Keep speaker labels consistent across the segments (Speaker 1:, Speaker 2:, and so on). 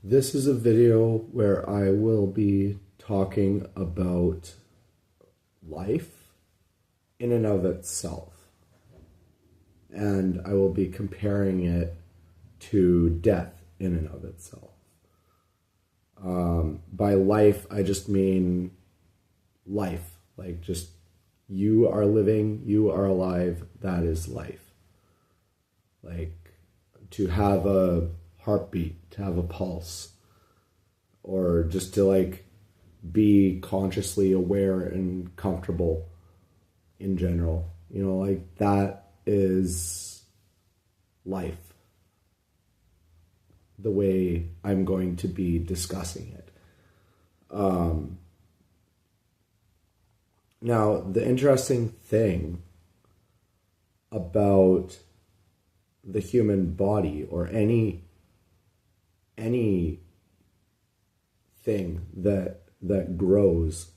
Speaker 1: This is a video where I will be talking about life in and of itself. And I will be comparing it to death in and of itself. By life, I just mean life. Like just you are living, you are alive, that is life. Like to have a heartbeat, to have a pulse, or just to like be consciously aware and comfortable in general. You know, like that is life. The way I'm going to be discussing it. Now, the interesting thing about the human body or any thing that grows,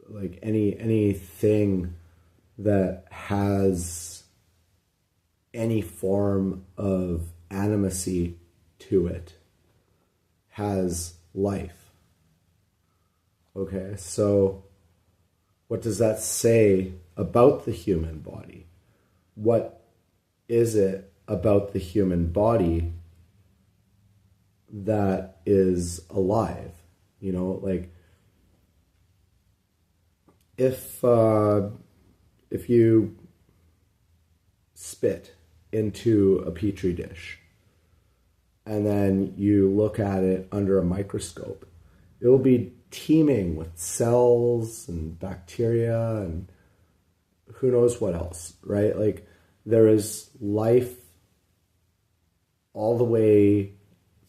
Speaker 1: like anything that has any form of animacy to it has life. Okay, so what does that say about the human body? What is it about the human body that is alive? You know, like if you spit into a petri dish and then you look at it under a microscope, it will be teeming with cells and bacteria and who knows what else, right? Like there is life all the way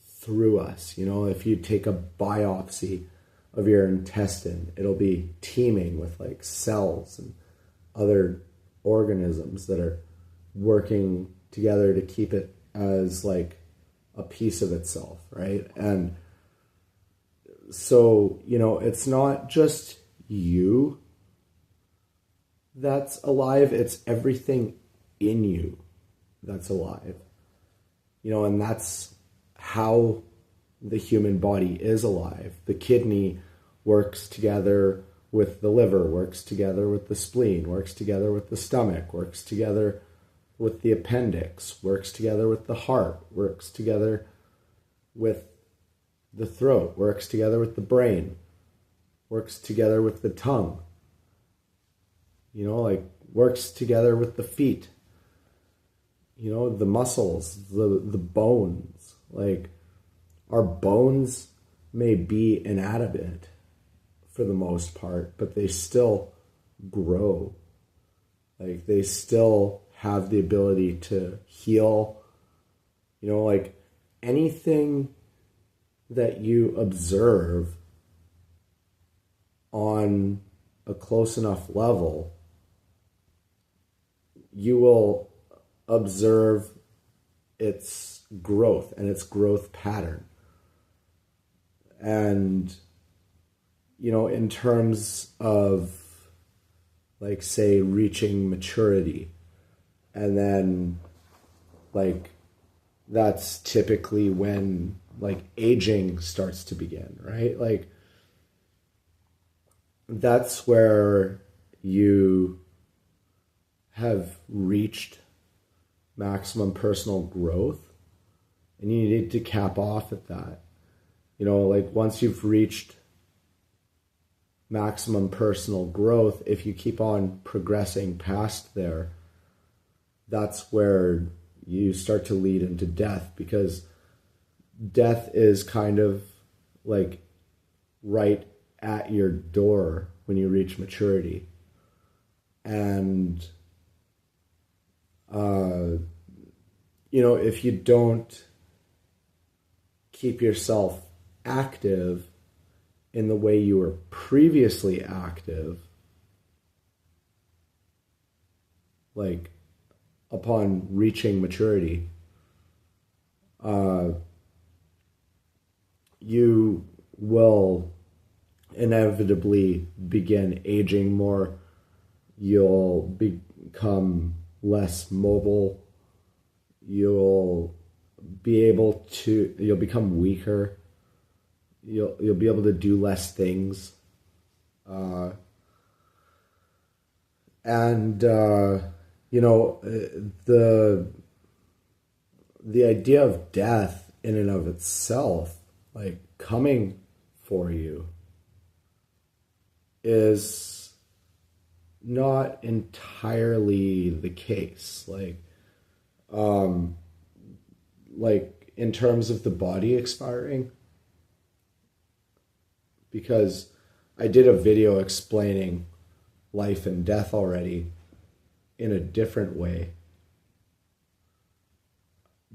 Speaker 1: through us. You know, if you take a biopsy of your intestine, it'll be teeming with like cells and other organisms that are working together to keep it as like a piece of itself, right? And so, you know, it's not just you that's alive, it's everything in you that's alive. You know, and that's how the human body is alive. The kidney works together with the liver, works together with the spleen, works together with the stomach, works together with the appendix, works together with the heart, works together with the throat, works together with the brain, works together with the tongue, you know, like works together with the feet, you know, the muscles, the bones. Like our bones may be inanimate for the most part, but they still grow. Like they still have the ability to heal. You know, like anything that you observe on a close enough level, you will observe its growth and its growth pattern. And, you know, in terms of, like, say, reaching maturity, and then, like, that's typically when, like, aging starts to begin, right? Like, that's where you have reached maximum personal growth, and you need to cap off at that. You know, like, once you've reached maximum personal growth, if you keep on progressing past there, that's where you start to lead into death, because death is kind of like right at your door when you reach maturity. And, you know, if you don't keep yourself active in the way you were previously active, like upon reaching maturity, you will inevitably begin aging more. You'll become less mobile. You'll you'll become weaker. You'll be able to do less things. And the idea of death in and of itself, like coming for you, is not entirely the case. Like in terms of the body expiring, because I did a video explaining life and death already in a different way.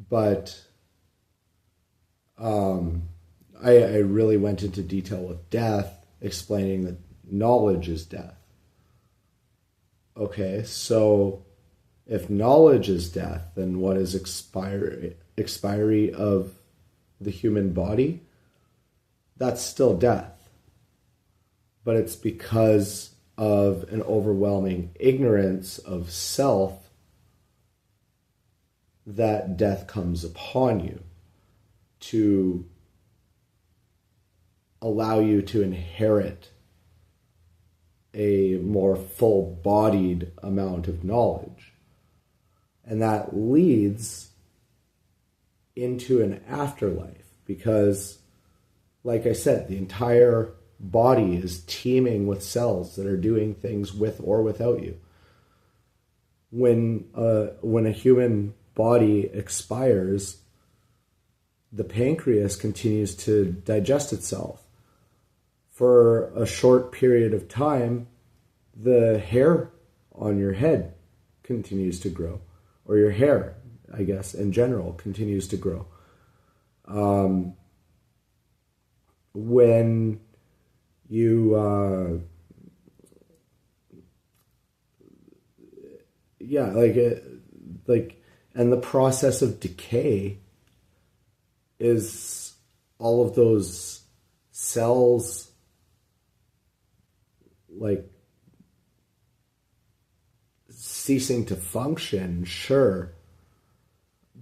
Speaker 1: But I really went into detail with death, explaining that knowledge is death. Okay, so if knowledge is death, then what is expiry of the human body? That's still death. But it's because of an overwhelming ignorance of self that death comes upon you to allow you to inherit a more full-bodied amount of knowledge. And that leads into an afterlife because, like I said, the entire body is teeming with cells that are doing things with or without you. When a human body expires, the pancreas continues to digest itself. For a short period of time, the hair on your head continues to grow, or your hair, I guess, in general, continues to grow. When you, and the process of decay is all of those cells, like, ceasing to function, sure.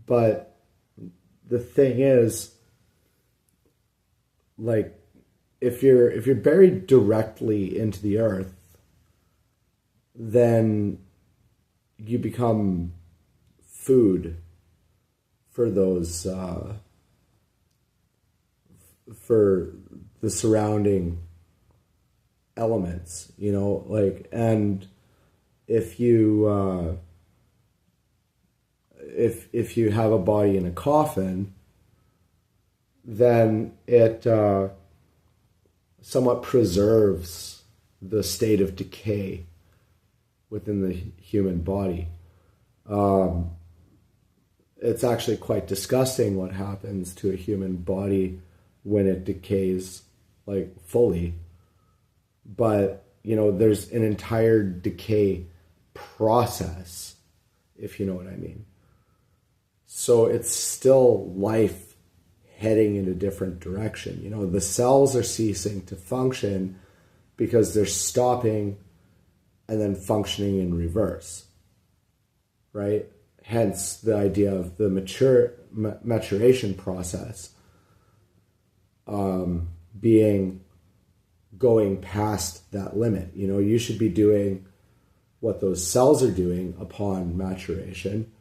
Speaker 1: But the thing is, like, if you're buried directly into the earth, then you become food for those for the surrounding elements, and if you if you have a body in a coffin, then it somewhat preserves the state of decay within the human body. It's actually quite disgusting what happens to a human body when it decays, like, fully. But, there's an entire decay process, if you know what I mean. So it's still life heading in a different direction. The cells are ceasing to function because they're stopping and then functioning in reverse, right? Hence the idea of the maturation process being going past that limit. You should be doing what those cells are doing upon maturation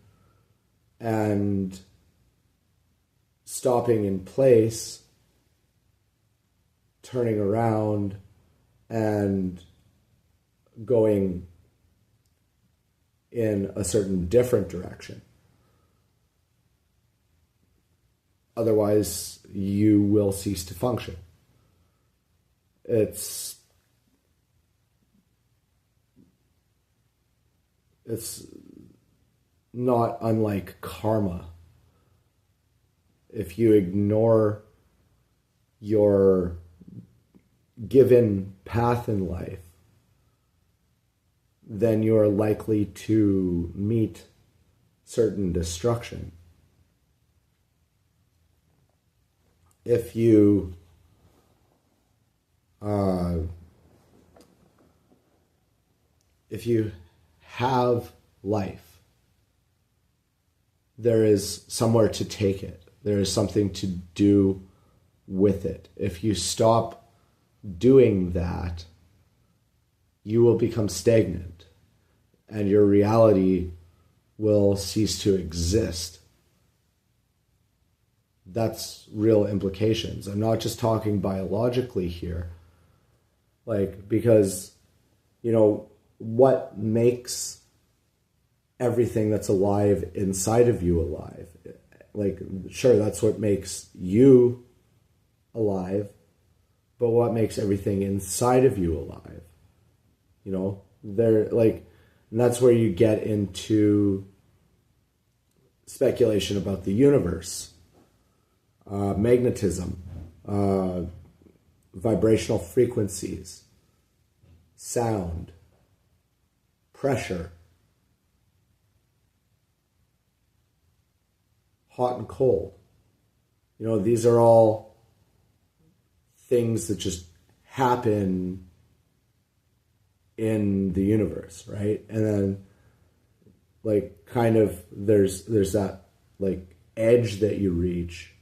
Speaker 1: and stopping in place, turning around, and going in a certain different direction. Otherwise, you will cease to function. It's not unlike karma. If you ignore your given path in life, then you are likely to meet certain destruction. If you have life, there is somewhere to take it. There is something to do with it. If you stop doing that, you will become stagnant and your reality will cease to exist. That's real implications. I'm not just talking biologically here. Like, because, what makes everything that's alive inside of you alive? Like, sure, that's what makes you alive, but what makes everything inside of you alive? They're like, and that's where you get into speculation about the universe, magnetism, vibrational frequencies, sound, pressure, hot and cold. These are all things that just happen in the universe, right? And then like kind of there's that like edge that you reach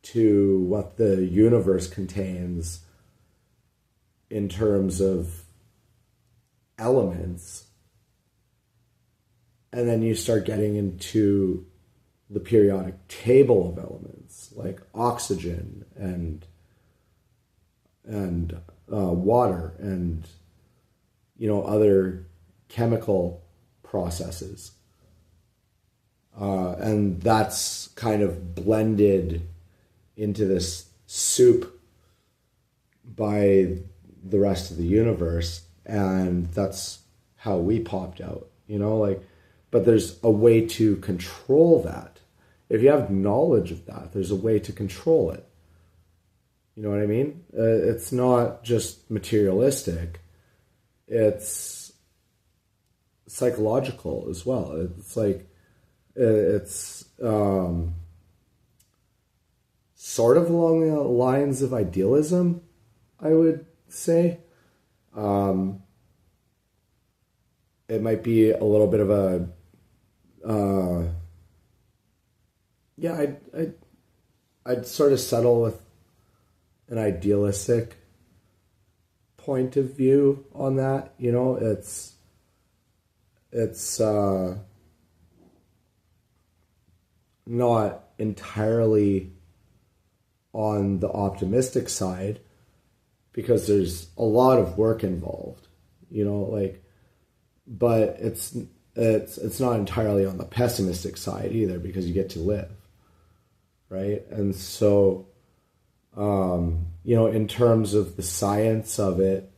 Speaker 1: to what the universe contains in terms of elements. And then you start getting into the periodic table of elements like oxygen and water and other chemical processes, and that's kind of blended into this soup by the rest of the universe, and that's how we popped out. But there's a way to control that. If you have knowledge of that, there's a way to control it. You know what I mean? It's not just materialistic. It's psychological as well. It's like, it's sort of along the lines of idealism, I would say. It might be a little bit of a, I'd sort of settle with an idealistic point of view on that. It's not entirely on the optimistic side because there's a lot of work involved, but it's not entirely on the pessimistic side either because you get to live, right? And so, in terms of the science of it,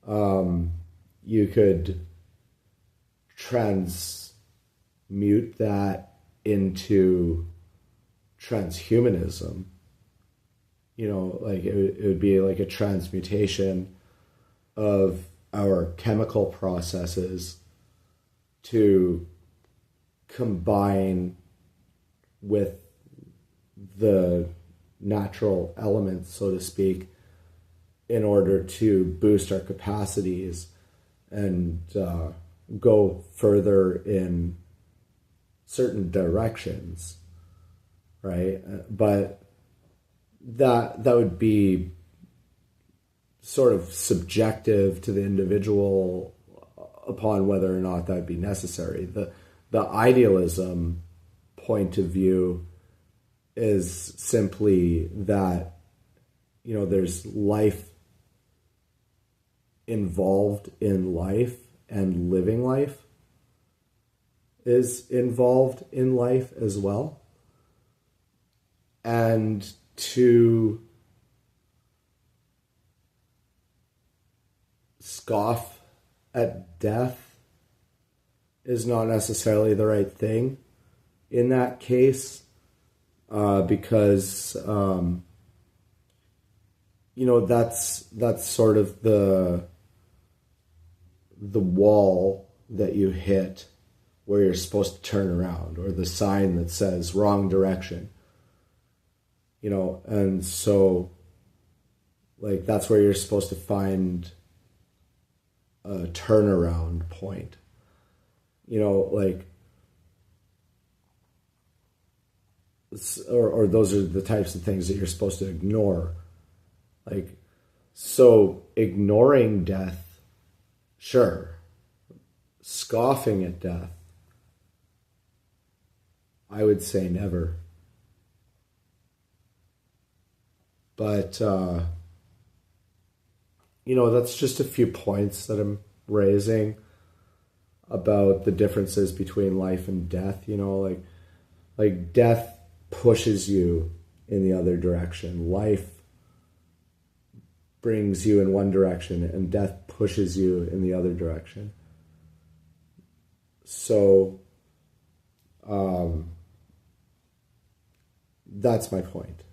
Speaker 1: you could transmute that into transhumanism. Like it would be like a transmutation of our chemical processes to combine with the natural elements, so to speak, in order to boost our capacities and go further in certain directions, right? But that would be sort of subjective to the individual upon whether or not that would be necessary. The idealism point of view is simply that, there's life involved in life and living life is involved in life as well. And to scoff at death is not necessarily the right thing in that case, because that's sort of the wall that you hit where you're supposed to turn around, or the sign that says wrong direction, and so like that's where you're supposed to find a turnaround point, like or those are the types of things that you're supposed to ignore. Like, so ignoring death, sure. Scoffing at death, I would say never. But, that's just a few points that I'm raising about the differences between life and death. Like death pushes you in the other direction. Life brings you in one direction, and death pushes you in the other direction. So, that's my point.